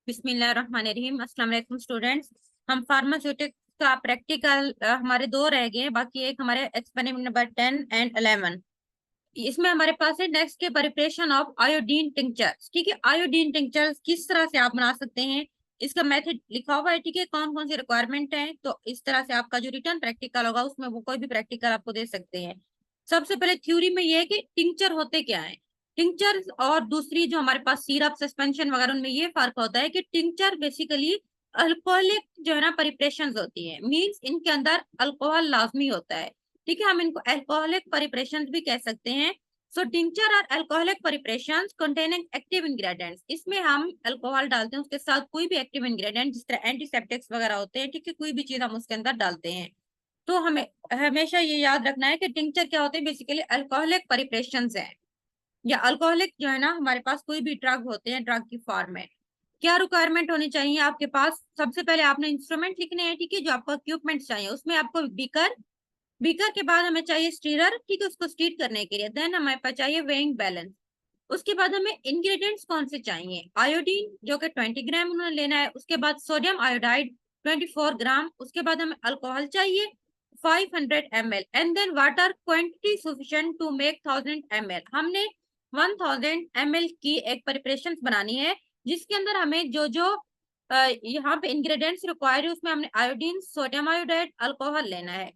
बिस्मिल्लाहिर्रहमानिर्रहीम। अस्सलाम वालेकुम स्टूडेंट्स। हम फार्मास्यूटिक्स का प्रैक्टिकल हमारे दो रह गए, बाकी एक हमारे एक्सपेरिमेंट नंबर 10 एंड 11। इसमें हमारे पास है नेक्स्ट के प्रिपरेशन ऑफ आयोडीन टिंचर्स। ठीक है, आयोडीन टिंचर्स किस तरह से आप बना सकते हैं, इसका मेथड लिखा हुआ है। ठीक है, कौन कौन सी रिक्वायरमेंट है, तो इस तरह से आपका जो रिटर्न प्रैक्टिकल होगा उसमें वो कोई भी प्रैक्टिकल आपको दे सकते हैं। सबसे पहले थ्योरी में ये है कि टिंचर होते क्या है। टिंचर और दूसरी जो हमारे पास सिरप सस्पेंशन वगैरह, उनमें ये फर्क होता है कि टिंचर बेसिकली अल्कोहलिक जो है ना प्रिपरेशन होती है, मीन्स इनके अंदर अल्कोहल लाजमी होता है। ठीक है, हम इनको अल्कोहलिक प्रिपरेशन भी कह सकते हैं। सो टिंचर और alcoholic preparations containing active ingredients, इसमें हम अल्कोहल डालते हैं, उसके साथ कोई भी एक्टिव इंग्रेडिएंट जिस तरह एंटीसेप्टिक्स वगैरह होते हैं। ठीक है, कोई भी चीज हम उसके अंदर डालते हैं। तो हमें हमेशा ये याद रखना है कि टिंचर क्या होते हैं, बेसिकली अल्कोहलिक प्रिपरेशंस है, या अल्कोहलिक जो है ना हमारे पास कोई भी ड्रग होते हैं, ड्रग की फॉर्म में। क्या रिक्वायरमेंट होनी चाहिए आपके पास, सबसे पहले आपने इंस्ट्रूमेंट लिखने हैं। ठीक है, जो आपको इक्विपमेंट चाहिए उसमें आपको बीकर, बीकर के बाद हमें चाहिए स्टीरर। ठीक है, उसको स्टीर करने के लिए। देन हमें पास चाहिए वेइंग बैलेंस। उसके बाद हमें इंग्रेडिएंट्स कौन से चाहिए, आयोडीन जो कि 20 ग्राम उन्होंने लेना है, उसके बाद सोडियम आयोडाइड 24 ग्राम, उसके बाद हमें अल्कोहल चाहिए 500 ml, and then water quantity sufficient to make 1000 ml। हमने 1000 ml की एक प्रिपरेशन बनानी है, जिसके अंदर हमें जो जो यहाँ पे इंग्रेडिएंट्स रिक्वायर है उसमें हमने आयोडीन, सोडियम आयोडाइड, अल्कोहल लेना है।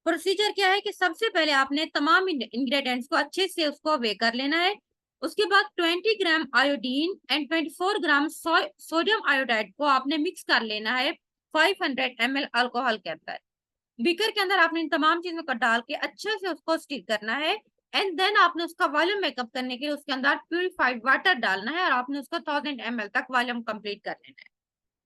प्रोसीजर क्या है कि सबसे पहले आपने तमाम इंग्रेडिएंट्स को अच्छे से उसको वे कर लेना है। उसके बाद 20 gram iodine and 24 gram sodium iodide को आपने मिक्स कर लेना है 500 ml अल्कोहल के अंदर। बीकर के अंदर आपने इन तमाम चीजों को डाल के अच्छे से उसको स्टीर करना है, एंड देन आपने उसका वॉल्यूम मेकअप करने के लिए उसके अंदर प्यूरिफाइड वाटर डालना है, और आपने उसका 1000 ml तक वॉल्यूम कंप्लीट कर लेना है।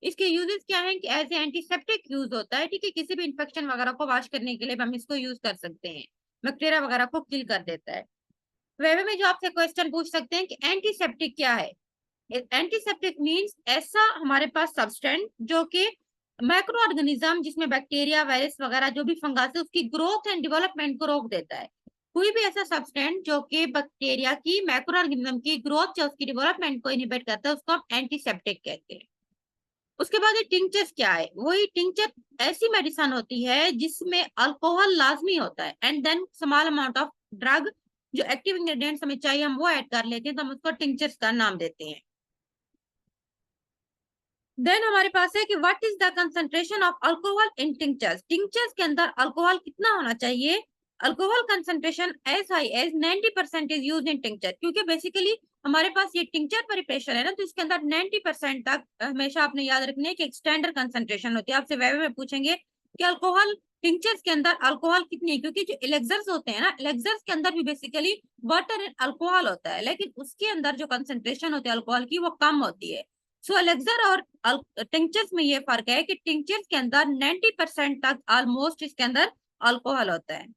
इसके यूजेस क्या है कि एज ए एंटीसेप्टिक यूज होता है। ठीक है, किसी भी इंफेक्शन वगैरह को वॉश करने के लिए हम इसको यूज कर सकते हैं, बैक्टीरिया वगैरह को किल कर देता है। वेब में जो आपसे क्वेश्चन पूछ सकते हैं कि एंटीसेप्टिक क्या है। एंटीसेप्टिक मींस ऐसा हमारे पास सब्सटेंस जो कि माइक्रो ऑर्गेनिज्म, जिसमें बैक्टीरिया, वायरस वगैरह जो भी फंगस है, उसकी ग्रोथ एंड डेवलपमेंट को रोक देता है। कोई भी ऐसा सब्सटेंस जो कि बैक्टीरिया की, माइक्रो ऑर्गेनिज्म की ग्रोथ या उसकी डेवलपमेंट को इनहिबिट करता है, उसको हम एंटीसेप्टिक कहते हैं। उसके बाद ये टिंचर्स क्या है, वही टिंचर ऐसी मेडिसिन होती है जिसमें अल्कोहल लाजमी होता है, and then small amount of drug, जो एक्टिव इंग्रेडिएंट्स हमें चाहिए हम वो ऐड कर लेते हैं, तो हम उसको टिंचर्स का नाम देते हैं। देन हमारे पास है कि what is the concentration of alcohol in tinctures. Tinctures के अंदर अल्कोहल कितना होना चाहिए, alcohol concentration as high as 90% is use in tincture, क्योंकि बेसिकली हमारे पास ये टिंचर प्रिपरेशन है ना, तो इसके अंदर 90% तक हमेशा आपने याद रखना है कि एक स्टैंडर्ड कंसंट्रेशन होती है। आपसे वेब में पूछेंगे कि अल्कोहल टिंचर्स के अंदर अल्कोहल कितनी है, क्योंकि जो एलेक्सर्स होते हैं ना, एलेक्सर्स के अंदर भी बेसिकली वाटर एंड अल्कोहल होता है, लेकिन उसके अंदर जो कंसंट्रेशन होती है अल्कोहल की वो कम होती है। सो एलेक्सर और टिंचर्स में ये फर्क है कि टिंचर्स के अंदर 90% तक ऑलमोस्ट इसके अंदर अल्कोहल होता है।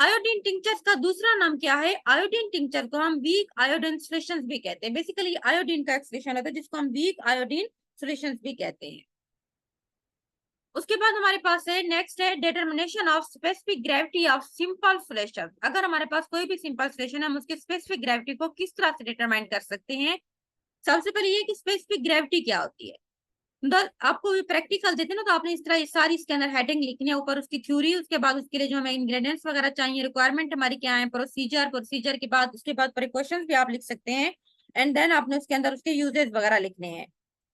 आयोडीन टिंचर्स का दूसरा नाम क्या है, आयोडीन टिंचर को हम वीक आयोडीन सॉल्यूशंस भी कहते हैं। बेसिकली आयोडीन का एक्सप्रेशन होता है जिसको हम वीक आयोडीन सॉल्यूशंस भी कहते हैं। उसके बाद हमारे पास है नेक्स्ट है determination of specific gravity of simple solution. अगर हमारे पास कोई भी सिंपल सॉल्यूशन है, हम उसकी स्पेसिफिक ग्रेविटी को किस तरह से डिटरमाइन कर सकते हैं। सबसे पहले ये कि स्पेसिफिक ग्रेविटी क्या होती है। आपको प्रैक्टिकल देते हैं ना, तो आपने इस तरह ये सारी इसके अंदर हेडिंग लिखनी है, ऊपर उसकी थ्योरी, उसके बाद उसके लिए जो हमें इंग्रेडिएंट्स वगैरह चाहिए, रिक्वायरमेंट हमारी क्या है, प्रोसीजर, प्रोसीजर के बाद उसके बाद प्रिकॉशंस भी आप लिख सकते हैं, एंड देन आपने उसके अंदर उसके यूजेस वगैरह लिखने हैं।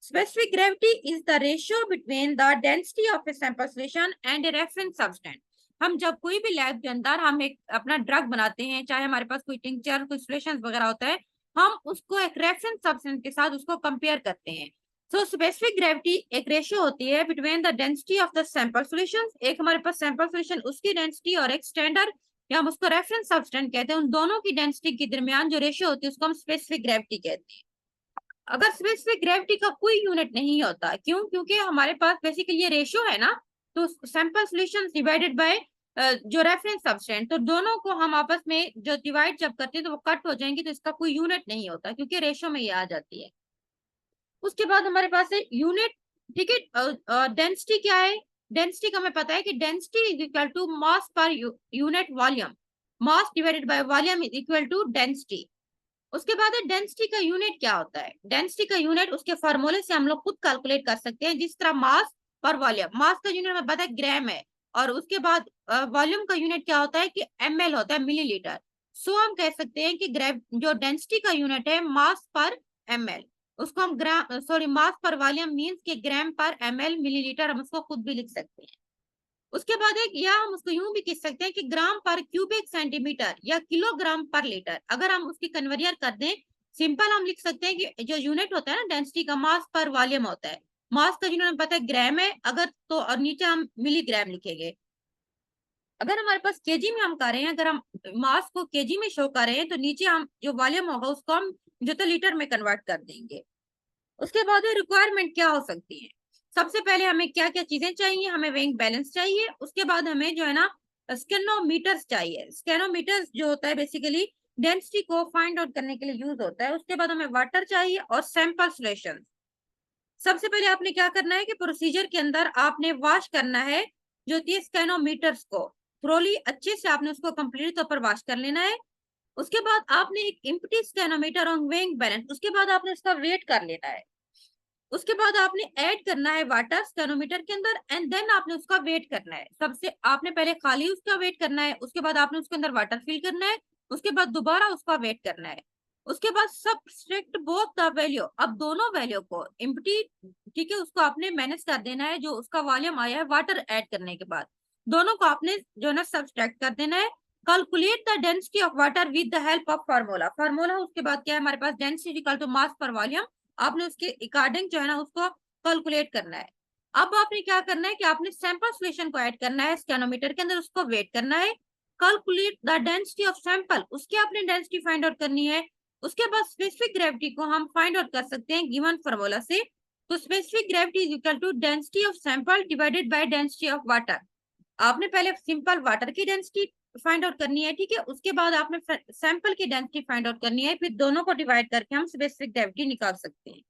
Specific gravity is the ratio between the density of a sample solution and a reference substance. हम जब कोई भी लैब के अंदर हम एक अपना ड्रग बनाते हैं, चाहे हमारे पास कोई टिंचर, कोई सॉल्यूशंस वगैरह होता है, हम उसको एक रेफरेंस सब्सटेंस के साथ उसको कंपेयर करते हैं। सो स्पेसिफिक ग्रेविटी एक रेशियो होती है between the density of the sample solution, एक हमारे पास सैंपल सॉल्यूशन उसकी डेंसिटी और एक स्टैंडर्ड या हम उसको रेफरेंस सब्सटेंस कहते हैं, उन दोनों की डेंसिटी के दरमियान जो रेशियो होती है उसको हम स्पेसिफिक ग्रेविटी कहते हैं। अगर स्पेसिफिक ग्रेविटी का कोई यूनिट नहीं होता, क्यों, क्योंकि हमारे पास बेसिकली ये रेशियो है ना, तो सैंपल सॉल्यूशन डिवाइडेड बाय जो रेफरेंस सब्सटेंस, तो दोनों को हम आपस में जो डिवाइड जब करते हैं तो वो कट हो जाएंगे, तो इसका कोई यूनिट नहीं होता क्योंकि रेशियो में ये आ जाती है। उसके बाद हमारे पास है यूनिट। ठीक है, डेंसिटी क्या है, डेंसिटी का हमें पता है कि density is equal to mass per unit volume, mass divided by volume is equal to density. उसके बाद है डेंसिटी का यूनिट क्या होता है। डेंसिटी का यूनिट उसके फॉर्मूले से हम लोग खुद कैलकुलेट कर सकते हैं, जिस तरह मास पर वॉल्यूम, मास का यूनिट हमें पता है ग्राम है, और उसके बाद वॉल्यूम का यूनिट क्या होता है कि ml होता है, मिलीलीटर। सो हम कह सकते हैं कि ग्रेव जो डेंसिटी का यूनिट है मास पर ml, उसको हम ग्राम सॉरी मास पर वॉल्यूम मींस के ग्राम पर ml मिलीलीटर, हम उसको खुद भी लिख सकते हैं। उसके बाद एक, या हम उसको यूं भी कह सकते हैं कि ग्राम पर क्यूबिक सेंटीमीटर या किलोग्राम पर लीटर, अगर हम उसकी कन्वर्जन कर दें सिंपल हम लिख सकते हैं कि जो यूनिट होता है ना डेंसिटी का, मास पर वॉल्यूम होता है। मास का यूनिट हमें पता है ग्राम है, अगर तो और नीचे हम मिलीग्राम लिखेंगे। अगर हमारे पास केजी में हम कर रहे हैं, अगर हम मास को केजी में शो कर रहे हैं, तो नीचे हम जो वॉल्यूम होगा उसको हम जो तो लीटर में कन्वर्ट कर देंगे। उसके बाद रिक्वायरमेंट क्या हो सकती है। सबसे पहले हमें क्या क्या चीजें चाहिए, हमें वेइंग बैलेंस चाहिए, उसके बाद हमें जो है ना स्केनोमीटर्स चाहिए। स्केनोमीटर्स जो होता है बेसिकली डेंसिटी को फाइंड आउट करने के लिए यूज होता है। उसके बाद हमें वाटर चाहिए और सैंपल सोल्यूशन। सबसे पहले आपने क्या करना है कि प्रोसीजर के अंदर आपने वॉश करना है जो थी स्केनोमीटर्स को थ्रोली, अच्छे से आपने उसको कंप्लीट तौर पर वॉश कर लेना है। उसके बाद आपने एक इम्प्टी स्केनोमीटर और वेइंग बैलेंस, उसके बाद आपने उसका वेट कर लेना है। उसके बाद आपने ऐड करना है वाटर स्कैनोमीटर के अंदर, एंड देन आपने उसका वेट करना है। सबसे आपने पहले खाली उसका वेट करना है, उसके बाद आपने उसके अंदर वाटर फिल करना है, उसके बाद दोबारा उसका वेट करना है। उसके बाद सब्सट्रैक्ट बोथ द वैल्यू, अब दोनों वैल्यू को एम्प्टी, ठीक है, उसको आपने मैनेज कर देना है जो उसका वॉल्यूम आया है वाटर ऐड करने के बाद, दोनों को आपने जो है ना सब्सट्रैक्ट कर देना है। Calculate the density of water with the help of formula. Formula उसके बाद क्या है हमारे पास, डेंसिटी इक्वल टू मास पर वॉल्यूम, आपने उसके अकॉर्डिंग जो है ना उसको कैलकुलेट करना है। अब आपने क्या करना है कि आपने सैंपल सोल्यूशन को ऐड करना है स्कैनोमीटर के अंदर, उसको वेट करना है। Calculate the density of sample, उसकी आपने डेंसिटी फाइंड आउट करनी है। उसके बाद स्पेसिफिक ग्रेविटी को हम फाइंड आउट कर सकते हैं गिवन फार्मूला से। तो specific gravity is equal to density of sample divided by density of water. आपने पहले सिंपल वाटर की डेंसिटी फाइंड आउट करनी है, ठीक है, उसके बाद आपने सैंपल की डेंसिटी फाइंड आउट करनी है, फिर दोनों को डिवाइड करके हम स्पेसिफिक ग्रेविटी निकाल सकते हैं।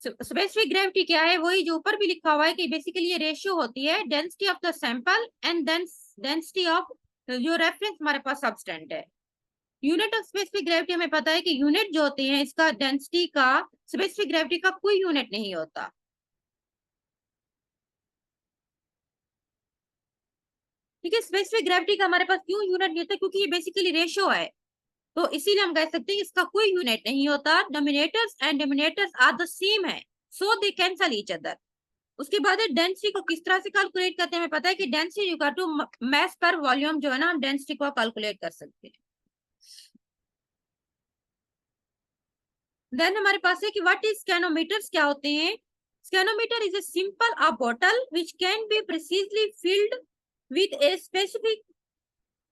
स्पेसिफिक ग्रेविटी क्या है, वही जो ऊपर भी लिखा हुआ है कि बेसिकली ये रेशियो होती है density of the sample and density of जो रेफरेंस हमारे पास सब्सटेंट है। यूनिट ऑफ स्पेसिफिक ग्रेविटी हमें पता है कि यूनिट जो होते हैं इसका डेंसिटी का स्पेसिफिक ग्रेविटी का कोई यूनिट नहीं होता। ठीक है, स्पेसिफिक ग्रेविटी का हमारे पास क्यों यूनिट नहीं होता, क्योंकि ये बेसिकली रेशियो है, तो इसीलिए हम कह सकते हैं इसका कोई यूनिट नहीं होता। Dominators and denominators are the same है, so they cancel each other. उसके बाद डेंसिटी को किस तरह से कैलकुलेट करते हैं, हमें पता है कि डेंसिटी इक्वल टू मास पर वॉल्यूम, जो है ना हम डेंसिटी को कैलकुलेट कर सकते हैं। देन हमारे पास है कि व्हाट इज स्कैनोमीटर्स, क्या होते हैं। Scanometer is a simple a bottle which can be precisely filled with a specific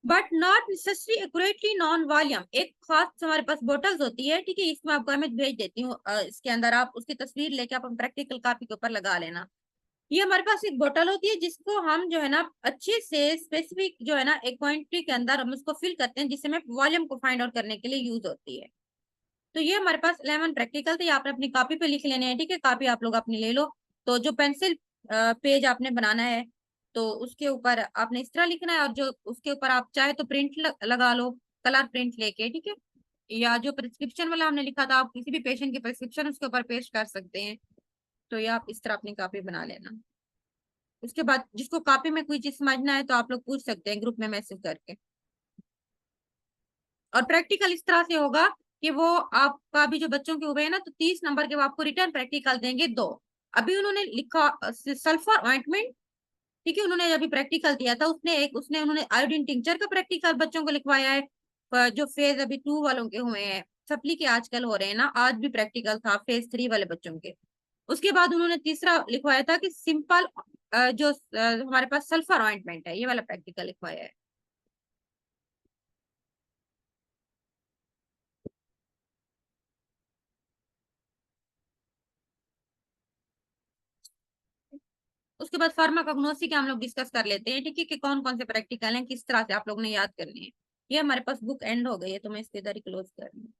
but not necessary accurately known volume. एक खास हमारे पास बोटल्स होती है, ठीक है, इसमें आपको इमेज भेज देती हूँ, इसके अंदर आप उसकी तस्वीर लेके आप प्रैक्टिकल कॉपी के ऊपर लगा लेना। ये हमारे पास एक बोतल होती है जिसको हम जो है ना अच्छे से स्पेसिफिक जो है ना एक क्वांटिटी के अंदर हम उसको फिल करते हैं, जिससे हमें वॉल्यूम को फाइंड आउट करने के लिए यूज होती है। तो ये हमारे पास 11 प्रैक्टिकल थे, आपने अपनी कॉपी पे लिख लेने हैं, ठीक है, कॉपी आप लोग अपनी ले लो। तो जो पेंसिल पेज आपने बनाना है, तो उसके ऊपर आपने इस तरह लिखना है, और जो उसके ऊपर आप चाहे तो प्रिंट लगा लो, कलर प्रिंट लेके, ठीक है, या जो प्रिस्क्रिप्शन वाला हमने लिखा था आप किसी भी पेशेंट की प्रिस्क्रिप्शन उसके ऊपर पेस्ट कर सकते हैं। तो ये आप इस तरह अपनी कॉपी बना लेना। उसके बाद जिसको कॉपी में कोई चीज समझना है तो आप लोग पूछ सकते हैं ग्रुप में मैसेज करके। और प्रैक्टिकल इस तरह से होगा कि वो आपका भी जो बच्चों के हुए हैं ना, तो 30 नंबर के वो आपको रिटर्न प्रैक्टिकल देंगे दो। अभी उन्होंने लिखा सल्फर ऑइंटमेंट, ठीक है, उन्होंने अभी प्रैक्टिकल दिया था, उन्होंने आयोडीन टिंचर का प्रैक्टिकल बच्चों को लिखवाया है। जो फेज अभी 2 वालों के हुए हैं, सप्ली के आजकल हो रहे हैं ना, आज भी प्रैक्टिकल था फेज 3 वाले बच्चों के। उसके बाद उन्होंने तीसरा लिखवाया था कि सिंपल जो हमारे पास सल्फर ऑइंटमेंट है, ये वाला प्रैक्टिकल लिखवाया है। उसके बाद फार्माकोग्नोसी के हम लोग डिस्कस कर लेते हैं, ठीक है, कि कौन कौन से प्रैक्टिकल हैं, किस तरह से आप लोग ने याद करनी है। ये हमारे पास बुक एंड हो गई है, तो मैं इसके इधर ही क्लोज कर रही हूँ।